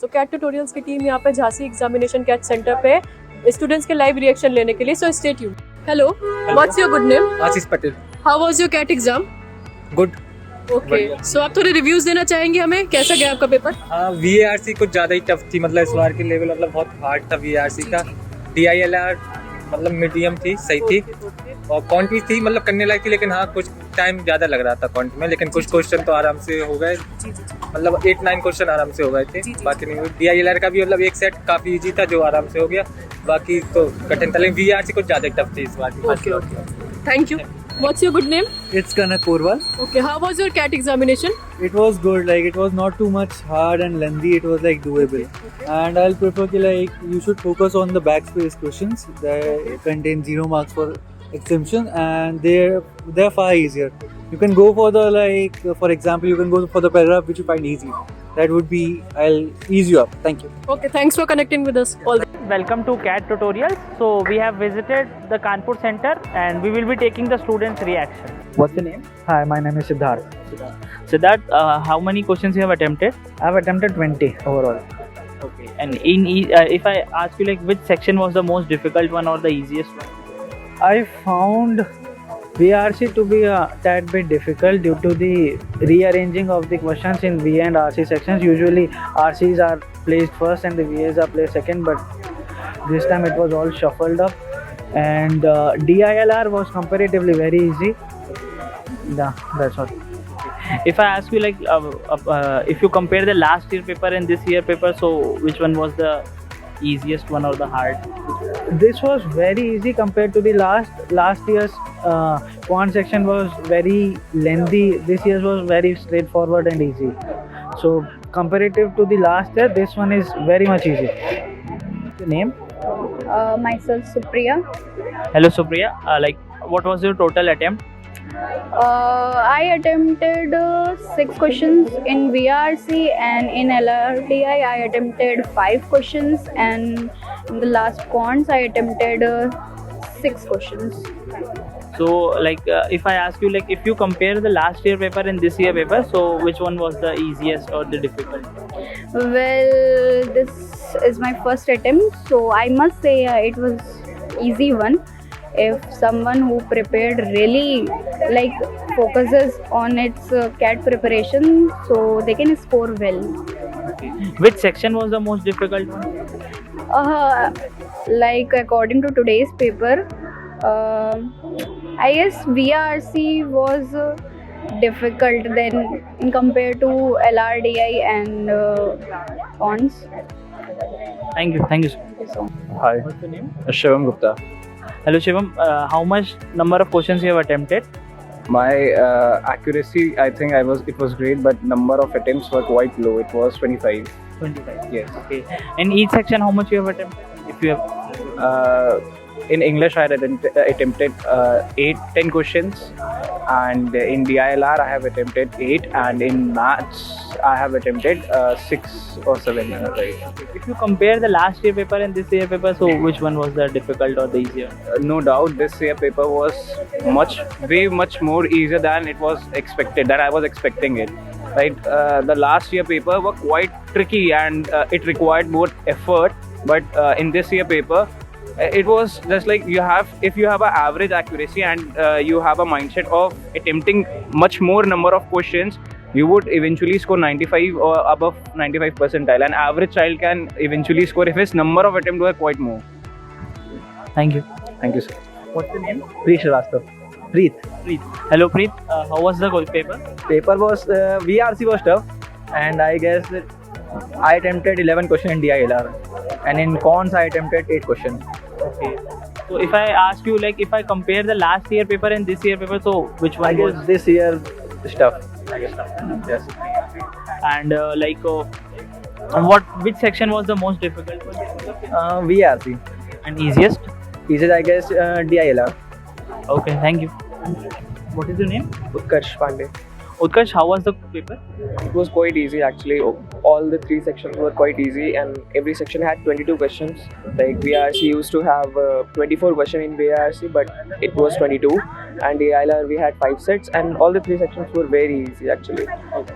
तो cat tutorials की team यहाँ पे झांसी एग्जामिनेशन कैट सेंटर पे स्टूडेंट्स के लाइव रिएक्शन लेने के लिए, so stay tuned. Hello, what's your good name? Ashish Patel. How was your CAT exam? Good. Okay, so आप थोड़े रिव्यूज देना चाहेंगे हमें, कैसा गया आपका पेपर? VARC कुछ ज़्यादा ही टफ थी, मतलब इस बार की लेवल मतलब बहुत हार्ड था VARC का। DILR मतलब मीडियम थी, सही थी। और क्वांटिटी थी मतलब करने लायक थी, लेकिन हाँ कुछ टाइम ज़्यादा लग रहा था क्वांटिटी में, लेकिन कुछ क्वेश्चन तो आराम से हो गए, मतलब 8-9 क्वेश्चन आराम से हो गए थे। बाकी नहीं, DILR का भी मतलब एक सेट काफ़ी इजी था जो आराम से हो गया, बाकी तो कठिन था, लेकिन VARC कुछ ज़्यादा टफ थी इस बार की। Okay, thank you. What's your good name? It's Kanak Porwal. Okay, how was your CAT examination? It was good. Like it was not too much hard and lengthy. It was like doable. Okay. And I'll prefer ki like you should focus on the backspace questions that contain 0 marks for exemption, and they're far easier. You can go for the like for example you can go for the paragraph which you find easy. That would be, I'll ease you up. Thank you. Okay, thanks for connecting with us. All the Welcome to CAT tutorials. So we have visited the Kanpur center and we will be taking the students' reaction. What's your name? Hi, my name is Siddharth. Siddharth, how many questions you have attempted? I've attempted 20 overall. Okay. And if I ask you like which section was the most difficult one or the easiest one? I found VRC to be a tad bit difficult due to the rearranging of the questions in VA and RC sections. Usually RCs are placed first and the VAs are placed second, but this time it was all shuffled up. And DILR was comparatively very easy. Yeah, that's all. If I ask you like if you compare the last year paper and this year paper, so which one was the easiest one or the hard? This was very easy compared to the last year's quant section was very lengthy. This year's was very straightforward and easy. So comparative to the last year, this one is very much easy. The name? Myself Supriya. Hello Supriya, like what was your total attempt? I attempted 6 questions in VRC, and in LRDI I attempted 5 questions, and in the last quants I attempted 6 questions. So like if I ask you like if you compare the last year paper and this year paper, so which one was the easiest or the difficult? Well, this is my first attempt, so I must say it was easy one. If someone who prepared really like focuses on its CAT preparation, so they can score well. Which section was the most difficult one? Like according to today's paper, I guess VRC was difficult then in compared to LRDI and cons. Thank you sir. Hi, What's your name? Shivam Gupta. Hello Shivam, how much number of questions you have attempted? My accuracy, I think it was great, but number of attempts were quite low. It was 25. 25. Yes. Okay. In each section, how much you have attempted? If you have. In English, I had attempted 10 questions, and in DILR, I have attempted 8, and in maths, I have attempted 6 or 7. Right. If you compare the last year paper and this year paper, so which one was the difficult or the easier? No doubt, this year paper was way much more easier than it was expected. That I was expecting it. Right. The last year paper were quite tricky, and it required more effort. But in this year paper, it was just like if you have an average accuracy and you have a mindset of attempting much more number of questions, you would eventually score 95 or above 95 percentile. An average child can eventually score if his number of attempts were quite more. Thank you. Thank you, sir. What's your name? Preet Shrivastava. Preet. Hello Preet, how was the paper? Paper was VRC was tough, and I guess I attempted 11 questions in DILR, and in cons I attempted 8 questions. Okay. So if I ask you like if I compare the last year paper and this year paper, so which one I guess was? this year is tough. Yes. And which section was the most difficult one? VRC. And easiest? Easiest I guess DILR. Okay, thank you. What is your name? Utkarsh Pandey. Utkarsh, how was the paper? It was quite easy actually. All the 3 sections were quite easy, and every section had 22 questions. Like VRC used to have 24 questions in VRC, but it was 22. And DILR we had 5 sets, and all the 3 sections were very easy actually.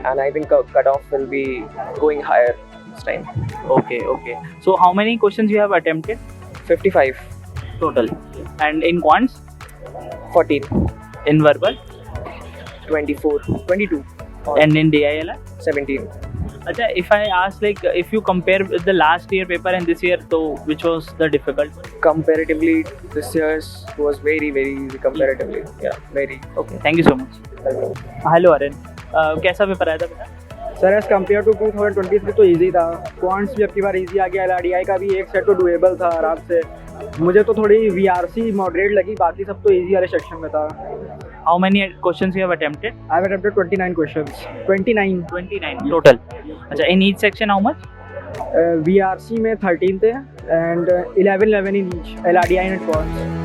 And I think cutoff will be going higher. this time. Okay. So how many questions you have attempted 55, total? And in quants, 14, in verbal, 24, 22, and in DILR? 17. Acha, if I ask like if you compare with the last year paper and this year, so which was the difficult? Comparatively, this year's was very, very easy comparatively. Yeah, very. Okay, thank you so much. Hello Aryan, कैसा paper आया था बेटा? Sir as compare to 2023 तो easy था. Quants भी अब की बार easy आ गया. LRDI का भी एक सेट तो डुएबल था आराम से. मुझे तो थोड़ी VRC मॉडरेट लगी, बाकी सब तो इजी वाले सेक्शन में था. How many questions you have attempted? I have attempted 29 questions. 29 total. अच्छा, in each section how much? VRC में 13 थे and 11 in each LRDI and quants.